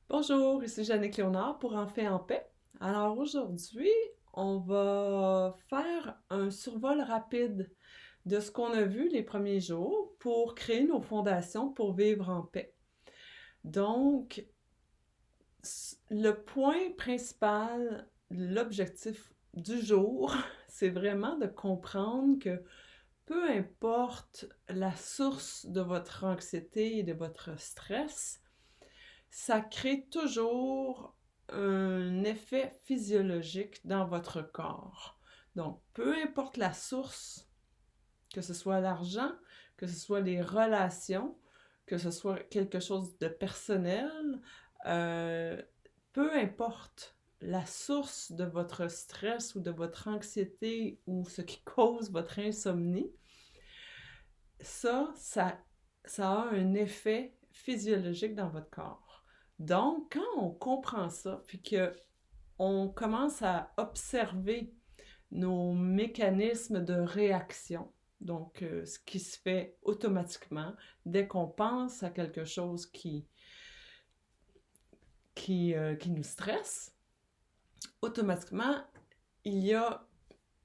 Bonjour, ici Jannick Léonard pour En fait en paix. Alors aujourd'hui, on va faire un survol rapide de ce qu'on a vu les premiers jours pour créer nos fondations pour vivre en paix. Donc, le point principal, l'objectif du jour, c'est vraiment de comprendre que peu importe la source de votre anxiété et de votre stress, ça crée toujours un effet physiologique dans votre corps. Donc, peu importe la source, que ce soit l'argent, que ce soit les relations, que ce soit quelque chose de personnel, euh, peu importe la source de votre stress ou de votre anxiété ou ce qui cause votre insomnie, ça a un effet physiologique dans votre corps. Donc, quand on comprend ça, puis que on commence à observer nos mécanismes de réaction, donc ce qui se fait automatiquement dès qu'on pense à quelque chose qui nous stresse, automatiquement, il y a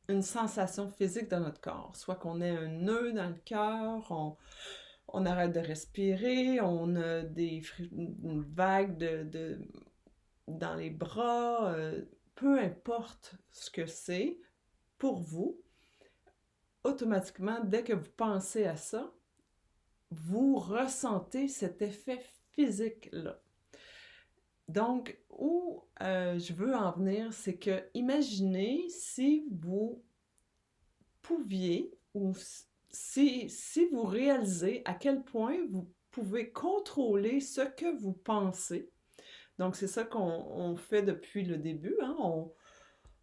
une sensation physique dans notre corps, soit qu'on ait un nœud dans le cœur, on arrête de respirer, on a une vague dans les bras, peu importe ce que c'est pour vous, automatiquement, dès que vous pensez à ça, vous ressentez cet effet physique-là. Donc, où je veux en venir, c'est que imaginez si vous pouviez ou si vous réalisez à quel point vous pouvez contrôler ce que vous pensez. Donc, c'est ça qu'on fait depuis le début. Hein? On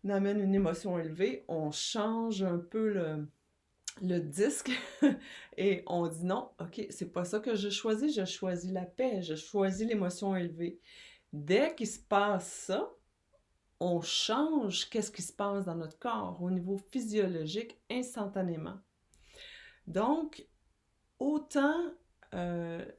amène une émotion élevée, on change un peu le disque et on dit non, ok, c'est pas ça que je choisis la paix, je choisis l'émotion élevée. Dès qu'il se passe ça, on change qu'est-ce qui se passe dans notre corps au niveau physiologique instantanément. Donc, autant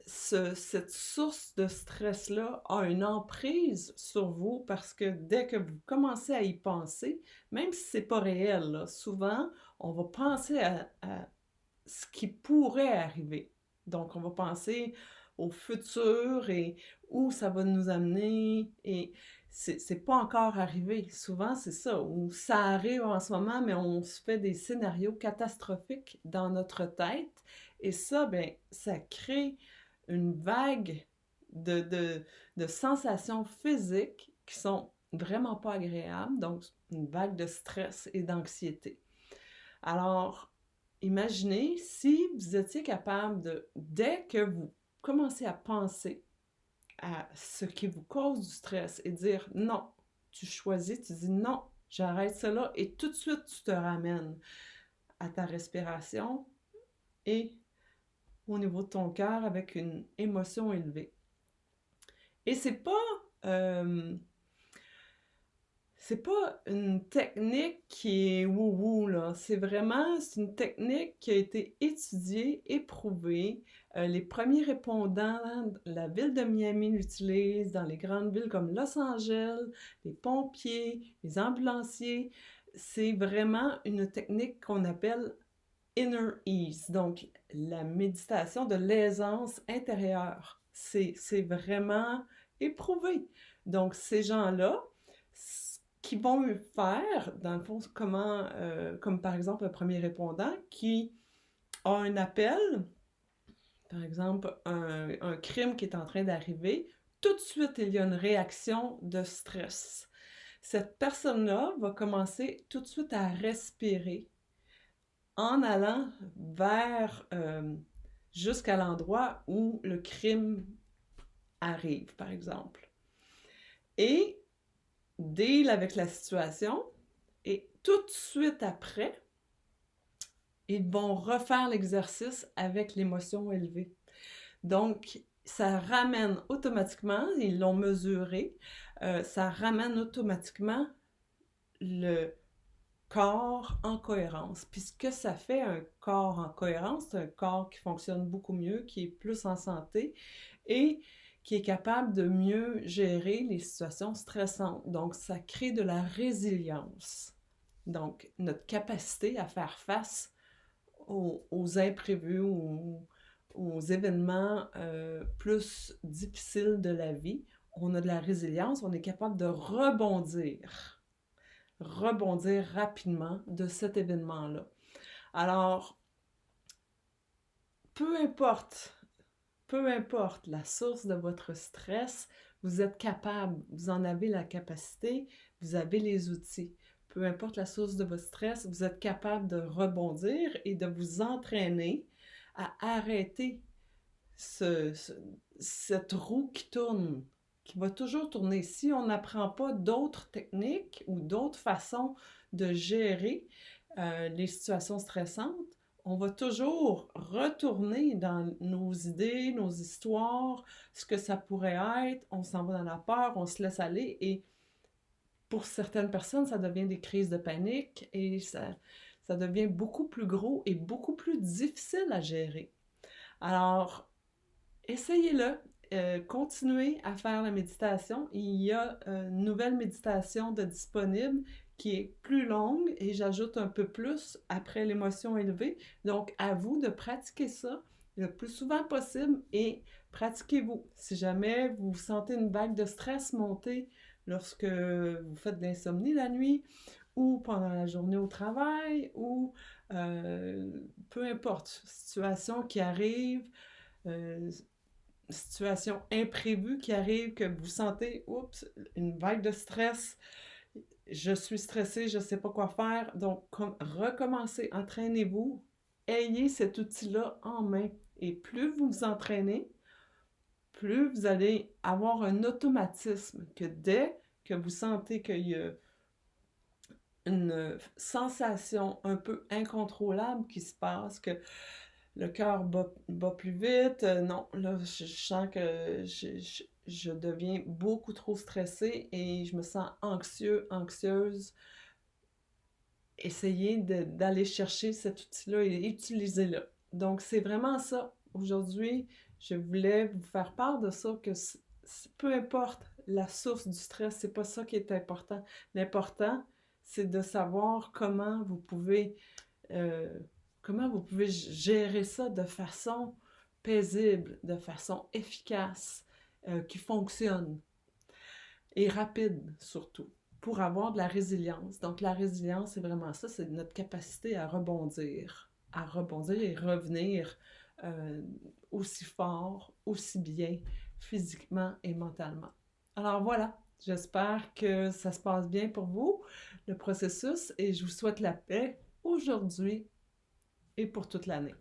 cette source de stress-là a une emprise sur vous parce que dès que vous commencez à y penser, même si c'est pas réel, là, souvent, on va penser à ce qui pourrait arriver. Donc, on va penser au futur et où ça va nous amener et c'est pas encore arrivé. Souvent, c'est ça, où ça arrive en ce moment, mais on se fait des scénarios catastrophiques dans notre tête et ça, ben, ça crée une vague de, de, de sensations physiques qui sont vraiment pas agréables, donc une vague de stress et d'anxiété. Alors, imaginez si vous étiez capable de, dès que vous commencez à penser à ce qui vous cause du stress et dire non, tu choisis, tu dis non, j'arrête cela et tout de suite tu te ramènes à ta respiration et au niveau de ton cœur avec une émotion élevée. Et euh, c'est pas une technique qui est wou-wou, là. C'est une technique qui a été étudiée, éprouvée. Les premiers répondants, la ville de Miami l'utilise, dans les grandes villes comme Los Angeles, les pompiers, les ambulanciers. C'est vraiment une technique qu'on appelle inner ease, donc la méditation de l'aisance intérieure. C'est vraiment éprouvé. Donc, ces gens-là, qui vont faire, dans le fond, comme par exemple un premier répondant qui a un appel, par exemple un crime qui est en train d'arriver, tout de suite il y a une réaction de stress. Cette personne-là va commencer tout de suite à respirer en allant vers jusqu'à l'endroit où le crime arrive, par exemple. Et deal avec la situation et tout de suite après, ils vont refaire l'exercice avec l'émotion élevée. Donc, ça ramène automatiquement, ils l'ont mesuré, ça ramène automatiquement le corps en cohérence. Puis ce que ça fait un corps en cohérence, c'est un corps qui fonctionne beaucoup mieux, qui est plus en santé et qui est capable de mieux gérer les situations stressantes. Donc, ça crée de la résilience. Donc, notre capacité à faire face aux imprévus, aux événements plus difficiles de la vie. On a de la résilience, on est capable de rebondir rapidement de cet événement-là. Alors, peu importe la source de votre stress, vous êtes capable, vous en avez la capacité, vous avez les outils. Peu importe la source de votre stress, vous êtes capable de rebondir et de vous entraîner à arrêter cette roue qui tourne, qui va toujours tourner. Si on n'apprend pas d'autres techniques ou d'autres façons de gérer les situations stressantes, on va toujours retourner dans nos idées, nos histoires, ce que ça pourrait être, on s'en va dans la peur, on se laisse aller et pour certaines personnes, ça devient des crises de panique et ça devient beaucoup plus gros et beaucoup plus difficile à gérer. Alors, essayez-le. Continuez à faire la méditation. Il y a une nouvelle méditation de disponible qui est plus longue et j'ajoute un peu plus après l'émotion élevée. Donc, à vous de pratiquer ça le plus souvent possible et pratiquez-vous. Si jamais vous sentez une vague de stress monter lorsque vous faites de l'insomnie la nuit ou pendant la journée au travail ou peu importe, situation qui arrive, situation imprévue qui arrive, que vous sentez, oups, une vague de stress, je suis stressée, je ne sais pas quoi faire. Donc, recommencez, entraînez-vous, ayez cet outil-là en main. Et plus vous vous entraînez, plus vous allez avoir un automatisme que dès que vous sentez qu'il y a une sensation un peu incontrôlable qui se passe, que le cœur bat plus vite, non, là, je sens que je deviens beaucoup trop stressée et je me sens anxieuse. Essayez d'aller chercher cet outil-là et utilisez-le. Donc, c'est vraiment ça. Aujourd'hui, je voulais vous faire part de ça, que peu importe la source du stress, c'est pas ça qui est important. L'important, c'est de savoir comment vous pouvez gérer ça de façon paisible, de façon efficace, qui fonctionne et rapide surtout, pour avoir de la résilience. Donc la résilience, c'est vraiment ça, c'est notre capacité à rebondir et revenir aussi fort, aussi bien physiquement et mentalement. Alors voilà, j'espère que ça se passe bien pour vous, le processus, et je vous souhaite la paix aujourd'hui et pour toute l'année.